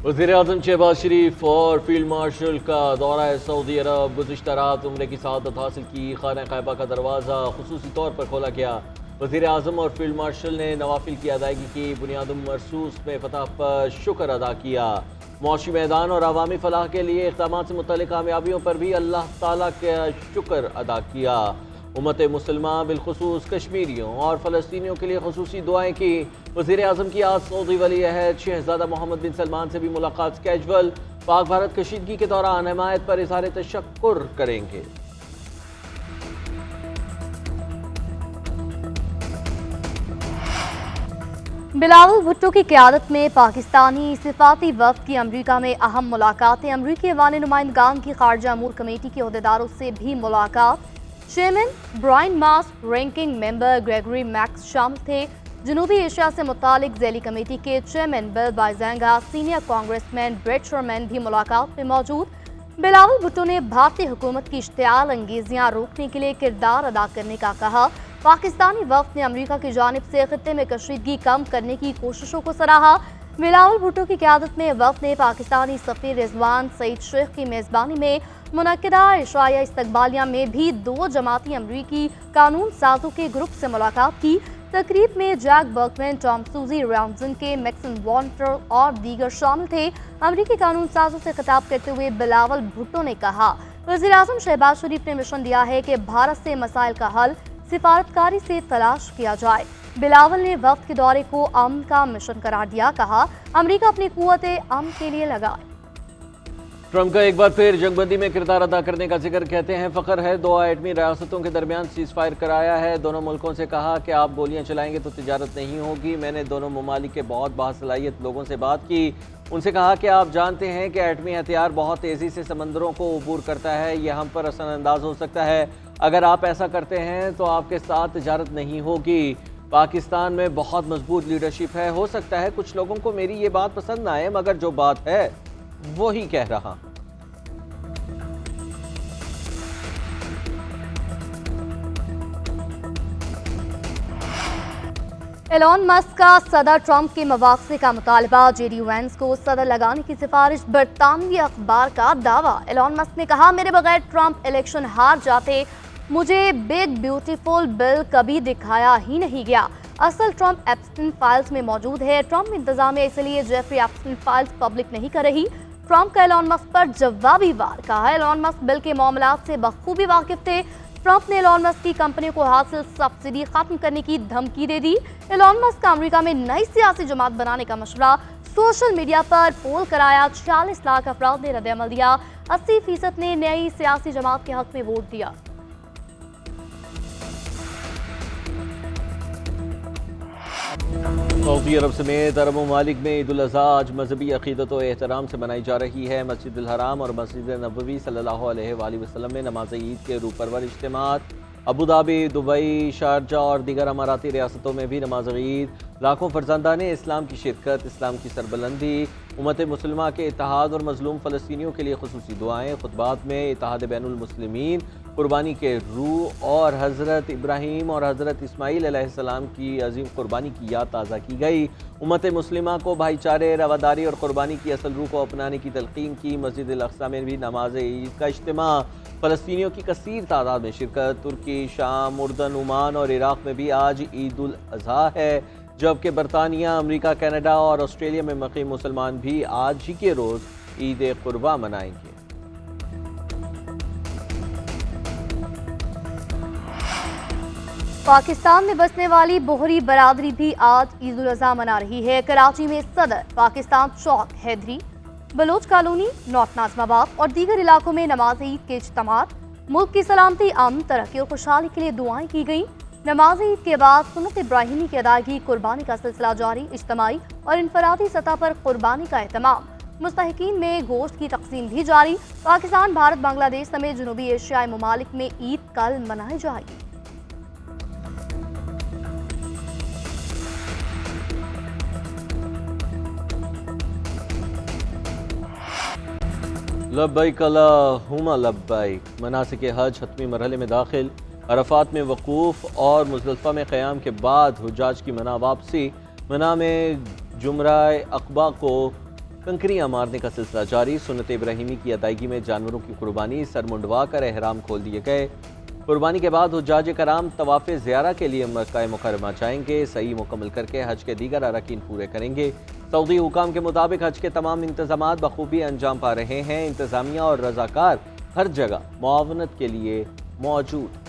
वज़ीर-ए-आज़म शहबाज शरीफ और field marshal का दौरा सऊदी अरब। गुज़िश्ता रात उम्रे की सआदत हासिल की। खाना कायबा का दरवाज़ा खुसूसी तौर पर खोला गया। वज़ीर-ए-आज़म और फील्ड मार्शल ने नवाफिल की अदायगी की। बुनियादुल मरसूस में फतह पर शुक्र अदा किया। मुआशी मैदान और अवामी फलाह के लिए इक़दाम से मुतल्लिक़ कामयाबियों पर भी अल्लाह ताला का शुक्र अदा किया। उम्मत मुसलमा बिलखुसूस कश्मीरियों और फ़लस्तीनियों के लिए खुसूसी दुआएं की। वज़ीर-ए-आज़म की आज सऊदी वली अहद शहज़ादा मोहम्मद बिन सलमान से भी मुलाकात कैजुअल। पाक भारत कशीदगी के दौरान हमायत पर इज़हार तशक्कुर करेंगे। बिलावल भुट्टो की क़यादत में पाकिस्तानी सिफाती वफ़द की अमरीका में अहम मुलाकातें। अमरीकी अवानी नुमाइंदगान की खारजा अमूर कमेटी के अहदेदारों से भी मुलाकात। Chairman Brian Mast, ranking member Gregory Meeks शामिल थे। जनूबी एशिया से मुतालिक ज़ैली कमेटी के chairman Bill Huizenga, senior congressman Brad Sherman भी मुलाकात में मौजूद। बिलावल भुट्टो ने भारतीय हुकूमत की इश्तियाल अंगेजियाँ रोकने के लिए किरदार अदा करने का कहा। पाकिस्तानी वफ़द ने अमरीका की जानिब से खित्ते में कशीदगी कम करने की कोशिशों को सराहा। बिलावल भुट्टो की क़यादत में वफ़द ने पाकिस्तानी सफ़ीर रिजवान सईद शेख की मेज़बानी में मुनक्किदा इशाया इस्तकबालिया में भी 2 जमाती अमरीकी कानून साजों के ग्रुप से मुलाकात की। तकरीब में जैक बर्कमैन, टॉम सूजी, रैमजन के मैक्सन वॉन्टर और दीगर शामिल थे। अमरीकी कानून साजों से खिताब करते हुए बिलावल भुट्टो ने कहा, वज़ीर-ए-आज़म शहबाज शरीफ ने मिशन दिया है कि भारत से मसाइल का हल सिफारतकारी से तलाश किया जाए। बिलावल ने वफ़द के दौरे को अमन का मिशन करार दिया। कहा, अमरीका अपनी कुव्वते अमन के लिए लगाए। ट्रंप का एक बार फिर जंगबंदी में किरदार अदा करने का जिक्र। कहते हैं फ़ख्र है 2 एटमी रियासतों के दरमियान सीज़ फायर कराया है। दोनों मुल्कों से कहा कि आप गोलियां चलाएंगे तो तिजारत नहीं होगी। मैंने दोनों ममालिक के बहुत बासलाहियत लोगों से बात की। उनसे कहा कि आप जानते हैं कि एटमी हथियार बहुत तेज़ी से समंदरों को अबूर करता है। यह हम पर असरअंदाज हो सकता है। अगर आप ऐसा करते हैं तो आपके साथ तिजारत नहीं होगी। पाकिस्तान में बहुत मजबूत लीडरशिप है। हो सकता है कुछ लोगों को मेरी ये बात पसंद ना आए, मगर जो बात है वही कह रहा। एलॉन मस्क का सदर ट्रंप के मवाक़से का मुतालबा। जेडी वैंस को सदर लगाने की सिफारिश। बरतानवी अखबार का दावा। एलॉन मस्क ने कहा, मेरे बगैर ट्रंप इलेक्शन हार जाते। मुझे बिग ब्यूटीफुल बिल कभी दिखाया ही नहीं गया। असल ट्रंप एप्स्टीन फाइल्स में मौजूद है। ट्रंप इंतजामिया इसलिए जेफरी एप्स्टीन फाइल्स पब्लिक नहीं कर रही। ट्रंप का एलॉन मस्क पर जवाबी वार। कहा, एलॉन मस्क बिल के मामलात से बखूबी वाकिफ थे। ट्रंप ने एलॉन मस्क की कंपनी को हासिल सब्सिडी खत्म करने की धमकी दे दी। एलॉन मस्क का अमेरिका में नई सियासी जमात बनाने का मशवरा। सोशल मीडिया पर पोल कराया। 40 लाख अफराद ने रद्द-ए-अमल दिया। 80% ने नई सियासी जमात के हक में वोट दिया। सऊदी अरब समेत अरब ममालिक में ईद उल अज़हा आज मजहबी अक़ीदत व एहतराम से मनाई जा रही है। मस्जिद अल हराम और मस्जिद नबवी सल्लल्लाहु अलैहि वसल्लम में नमाज ईद के रूह परवर इज्तिमात। अबू धाबी, दुबई, शारजा और दीगर अमाराती रियासतों में भी नमाज ईद। लाखों फरजंदान इस्लाम की शिरकत। इस्लाम की सरबलंदी। उम्मत मुसलमा के इत्तेहाद और मजलूम फ़लस्तीनियों के लिए खुसूसी दुआएँ। खुतबात में इत्तेहाद बैनुल मुस्लिमीन, कुर्बानी के रूह और हज़रत इब्राहीम और हज़रत इस्माईल अलैहिस्सलाम की अजीम कुर्बानी की याद ताज़ा की गई। उम्मत मुस्लिमा को भाईचारे, रवादारी और कुर्बानी की असल रूह को अपनाने की तलक़ीन की। मस्जिद अल अक़सा में भी नमाज ईद का इज्तिमा। फ़लस्तीनियों की कसीर तादाद में शिरकत। तुर्की, शाम, उर्दन, ओमान और इराक़ में भी आज ईद उल अज़हा है, जबकि बरतानिया, अमरीका, कनाडा और ऑस्ट्रेलिया में मुक़ीम मुसलमान भी आज ही के रोज़ ईद कुर्बा मनाएंगे। पाकिस्तान में बसने वाली बोहरी बरादरी भी आज ईद उल अज़हा मना रही है। कराची में सदर पाकिस्तान चौक, हैदरी, बलोच कॉलोनी, नॉर्थ नाज़िमाबाद और दीगर इलाकों में नमाज ईद के इज्तिमात। मुल्क की सलामती, अमन, तरक्की और खुशहाली के लिए दुआएं की गई। नमाज ईद के बाद सुन्नत इब्राहिमी की अदायगी, कुर्बानी का सिलसिला जारी। इज्तिमाई और इनफरादी सतह पर कुर्बानी का एहतमाम। मुस्तहिकीन में गोश्त की तकसीम भी जारी। पाकिस्तान, भारत, बांग्लादेश समेत जनूबी एशियाई ममालिक में ईद कल मनाई जाएगी। लब्बैक अल्लाहुम्मा लब्बैक। मनासिक हज हतमी मरहले में दाखिल। अरफात में वकूफ़ और मुज़दलिफ़ा में क़याम के बाद हुज्जाज की मना वापसी। मना में जुमरा अक़बा को کنکریاں مارنے کا سلسلہ جاری، سنت ابراہیمی کی ادائیگی میں جانوروں کی قربانی، سر منڈوا کر احرام کھول دیے گئے۔ قربانی کے بعد حجاج کرام طواف زیارہ کے لیے مکہ مکرمہ جائیں گے، سعی مکمل کر کے حج کے دیگر اراکین پورے کریں گے۔ سعودی حکام کے مطابق حج کے تمام انتظامات بخوبی انجام پا رہے ہیں، انتظامیہ اور رضاکار ہر جگہ معاونت کے لیے موجود۔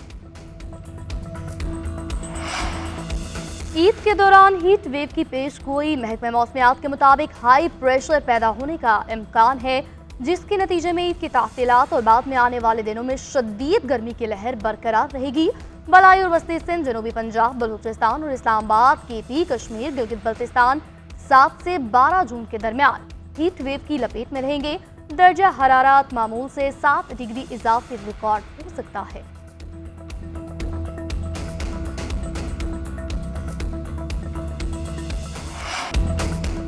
عید کے دوران ہیٹ ویو کی پیش گوئی، محکمہ موسمیات کے مطابق ہائی پریشر پیدا ہونے کا امکان ہے، جس کے نتیجے میں عید کی تعطیلات اور بعد میں آنے والے دنوں میں شدید گرمی کی لہر برقرار رہے گی۔ بالائی اور وسطی سندھ، جنوبی پنجاب، بلوچستان اور اسلام آباد، KP، کشمیر، گلگت بلتستان 7 سے 12 جون کے درمیان ہیٹ ویو کی لپیٹ میں رہیں گے۔ درجہ حرارت معمول سے 7 ڈگری اضافی ریکارڈ ہو سکتا ہے۔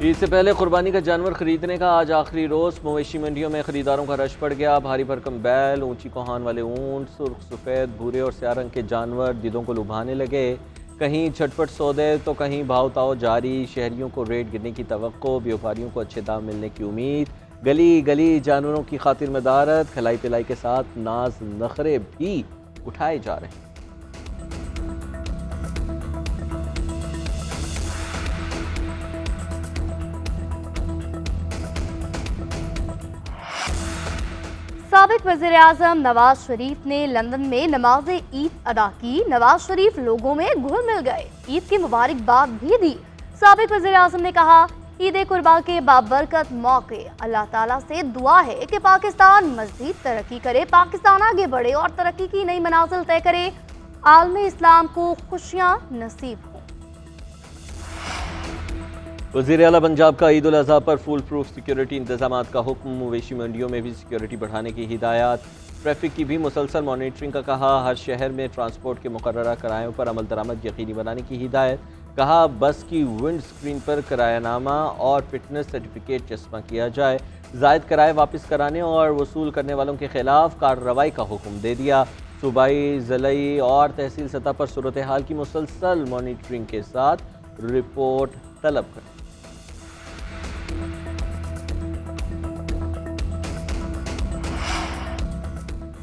عید سے پہلے قربانی کا جانور خریدنے کا آج آخری روز، مویشی منڈیوں میں خریداروں کا رش پڑ گیا۔ بھاری بھرکم بیل، اونچی کوہان والے اونٹ، سرخ، سفید، بھورے اور سیاہ رنگ کے جانور دلوں کو لبھانے لگے۔ کہیں جھٹپٹ سودے تو کہیں بھاؤ تاؤ جاری، شہریوں کو ریٹ گرنے کی توقع، بیوپاریوں کو اچھے دام ملنے کی امید، گلی گلی جانوروں کی خاطر مدارت، کھلائی پلائی کے ساتھ ناز نخرے بھی اٹھائے جا رہے ہیں۔ سابق وزیر اعظم نواز شریف نے لندن میں نماز عید ادا کی۔ نواز شریف لوگوں میں گھل مل گئے، عید کی مبارکباد بھی دی۔ سابق وزیر اعظم نے کہا، عید قرباں کے بابرکت موقع، اللہ تعالیٰ سے دعا ہے کہ پاکستان مزید ترقی کرے، پاکستان آگے بڑھے اور ترقی کی نئی منازل طے کرے، عالم اسلام کو خوشیاں نصیب ہوں۔ وزیر اعلیٰ پنجاب کا عید الاضحیٰ پر فول پروف سیکیورٹی انتظامات کا حکم، مویشی منڈیوں میں بھی سیکیورٹی بڑھانے کی ہدایات، ٹریفک کی بھی مسلسل مانیٹرنگ کا کہا، ہر شہر میں ٹرانسپورٹ کے مقررہ کرایوں پر عمل درآمد یقینی بنانے کی ہدایت، کہا بس کی ونڈ سکرین پر کرایہ نامہ اور فٹنس سرٹیفکیٹ چسپاں کیا جائے، زائد کرائے واپس کرانے اور وصول کرنے والوں کے خلاف کارروائی کا حکم دے دیا، صوبائی، ضلعی اور تحصیل سطح پر صورتحال کی مسلسل مانیٹرنگ کے ساتھ رپورٹ طلب کریں۔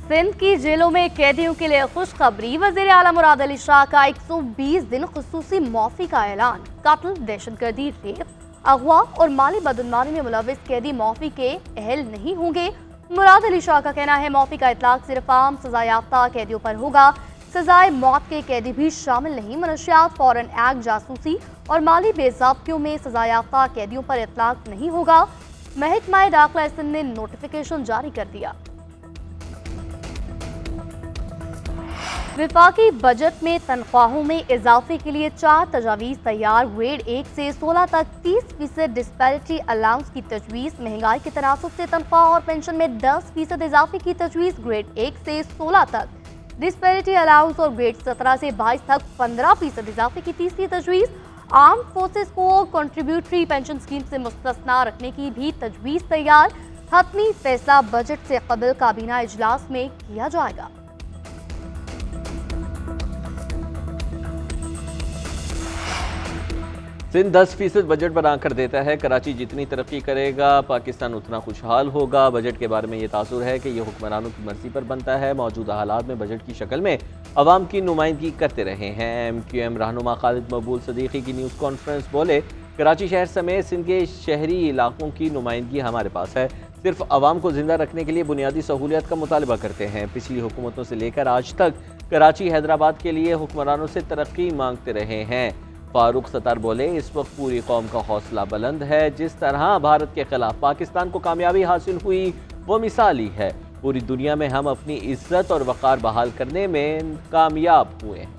سندھ کی جیلوں میں قیدیوں کے لیے خوشخبری، وزیر اعلیٰ مراد علی شاہ کا 120 دن خصوصی معافی کا اعلان۔ قتل، دہشت گردی، ریپ، اغوا اور مالی بدعنوانی میں ملوث قیدی معافی کے اہل نہیں ہوں گے۔ مراد علی شاہ کا کہنا ہے، معافی کا اطلاق صرف عام سزا یافتہ قیدیوں پر ہوگا، سزائے موت کے قیدی بھی شامل نہیں۔ منشیات فورن ایکٹ، جاسوسی اور مالی بے ضابطیوں میں سزا یافتہ قیدیوں پر اطلاق نہیں ہوگا۔ محکمہ داخلہ سندھ نے نوٹیفیکیشن جاری کر دیا۔ وفاقی بجٹ میں تنخواہوں میں اضافے کے لیے 4 تجاویز تیار، گریڈ 1 سے 16 تک 30% ڈسپیرٹی الاؤنس کی تجویز، مہنگائی کے تناسب سے تنخواہ اور پینشن میں 10% اضافے کی تجویز، گریڈ 1 سے 16 تک ڈسپیرٹی الاؤنس اور گریڈ 17 سے 22 تک 15% اضافے کی تیسری تجویز، آرم فورسز کو کنٹریبیوٹری پینشن اسکیم سے مستثنا رکھنے کی بھی تجویز تیار۔ حتمی فیصلہ بجٹ سے قبل کابینہ اجلاس میں کیا جائے گا۔ سندھ 10% بجٹ بنا کر دیتا ہے، کراچی جتنی ترقی کرے گا پاکستان اتنا خوشحال ہوگا۔ بجٹ کے بارے میں یہ تاثر ہے کہ یہ حکمرانوں کی مرضی پر بنتا ہے، موجودہ حالات میں بجٹ کی شکل میں عوام کی نمائندگی کرتے رہے ہیں۔ MQM رہنما خالد مقبول صدیقی کی نیوز کانفرنس بولے، کراچی شہر سمیت سندھ کے شہری علاقوں کی نمائندگی ہمارے پاس ہے، صرف عوام کو زندہ رکھنے کے لیے بنیادی سہولیات کا مطالبہ کرتے ہیں۔ پچھلی حکومتوں سے لے کر آج تک کراچی حیدرآباد کے لیے حکمرانوں سے ترقی مانگتے رہے ہیں۔ فاروق ستار بولے، اس وقت پوری قوم کا حوصلہ بلند ہے، جس طرح بھارت کے خلاف پاکستان کو کامیابی حاصل ہوئی وہ مثالی ہے، پوری دنیا میں ہم اپنی عزت اور وقار بحال کرنے میں کامیاب ہوئے ہیں۔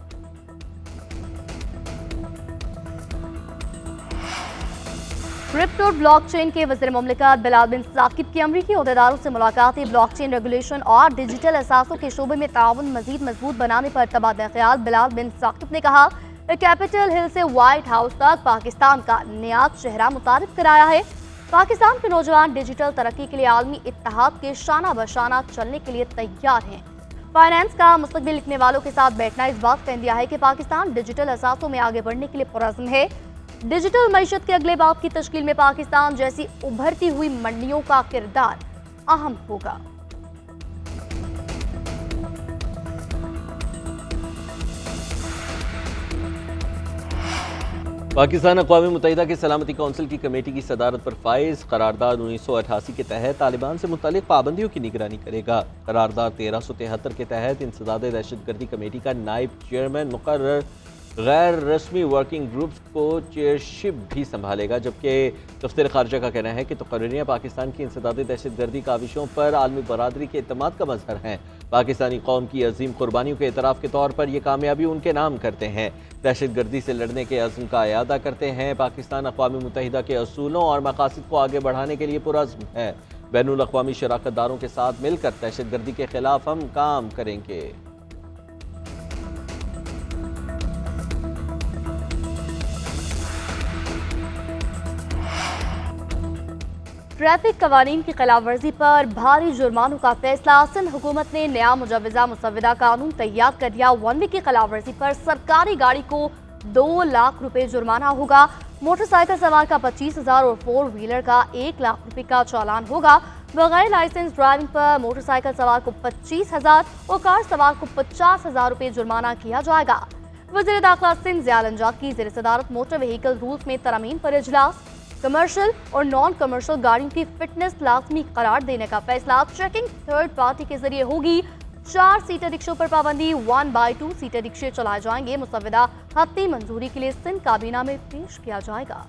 کرپٹو بلاک چین کے وزیر مملکت بلال بن ثاقب کی امریکی عہدیداروں سے ملاقاتیں، بلاک چین ریگولیشن اور ڈیجیٹل اثاثوں کے شعبے میں تعاون مزید مضبوط بنانے پر تبادلہ خیال۔ بلال بن ثاقب نے کہا، کیپٹل ہل سے وائٹ ہاؤس تک پاکستان کا نیاد چہرہ متعارف کرایا ہے۔ پاکستان کے نوجوان ڈیجیٹل ترقی کے لیے عالمی اتحاد کے شانہ بشانہ چلنے کے لیے تیار ہیں۔ فائنانس کا مستقبل لکھنے والوں کے ساتھ بیٹھنا اس بات کا اندیا ہے کہ پاکستان ڈیجیٹل اثاثوں میں آگے بڑھنے کے لیے پرعزم ہے۔ डिजिटल मईशत के अगले बाब की तश्कील में पाकिस्तान जैसी उभरती हुई मंडियों का किरदार अहम होगा। पाकिस्तान अक़वाम मुत्तहिदा की सलामती कौंसिल की कमेटी की सदारत पर फाइज करारदाद 1988 के तहत तालिबान से मुतालिक पाबंदियों की निगरानी करेगा। करारदाद 1373 के तहत इंसदाद दहशतगर्दी कमेटी का नायब चेयरमैन मुकर्रर गैर रस्मी वर्किंग ग्रुप्स को चेयरशिप भी संभालेगा, जबकि दफ्तर खारजा का कहना है कि तकरीरें पाकिस्तान की इंसदाद दहशतगर्दी काविशों पर आलमी बरादरी के एतमाद का मजहर हैं। पाकिस्तानी कौम की अजीम कुर्बानियों के एतराफ़ के तौर पर यह कामयाबी उनके नाम करते हैं, दहशतगर्दी से लड़ने के अज़्म का अयादा करते हैं। पाकिस्तान अक़वाम मुत्तहिदा के असूलों और मकासद को आगे बढ़ाने के लिए पुरज़्म है। बैनुल अक़वामी शराकतदारों के साथ मिलकर दहशतगर्दी के खिलाफ हम काम करेंगे। ट्रैफिक कवानीन की खिलाफ वर्जी पर भारी जुर्मानों का फैसला। सिंध हुकूमत ने नया मुजव्वज़ा मुसव्वदा कानून तैयार कर दिया। 1 वे की खिलाफ वर्जी पर सरकारी गाड़ी को 2 लाख रुपए जुर्माना होगा। मोटरसाइकिल सवार का 25,000 और 4 व्हीलर का 1 लाख रुपए का चालान होगा। बगैर लाइसेंस ड्राइविंग पर मोटरसाइकिल सवार को 25,000 और कार सवार को 50,000 रुपए जुर्माना किया जाएगा। वज़ीर दाखिला सिंध ज़ियाल अंजाक की ज़ेर सदारत मोटर व्हीकल रूल्स में तरमीम पर इजलास। कमर्शियल और नॉन कमर्शियल गाड़ियों की फिटनेस लाजमी करार देने का फैसला। चेकिंग थर्ड पार्टी के जरिए होगी। 4 सीटर रिक्शों पर पाबंदी। 1/2 सीटर रिक्शे चलाए जाएंगे। मुसव्वदा हत्ती मंजूरी के लिए सिंध काबीना में पेश किया जाएगा।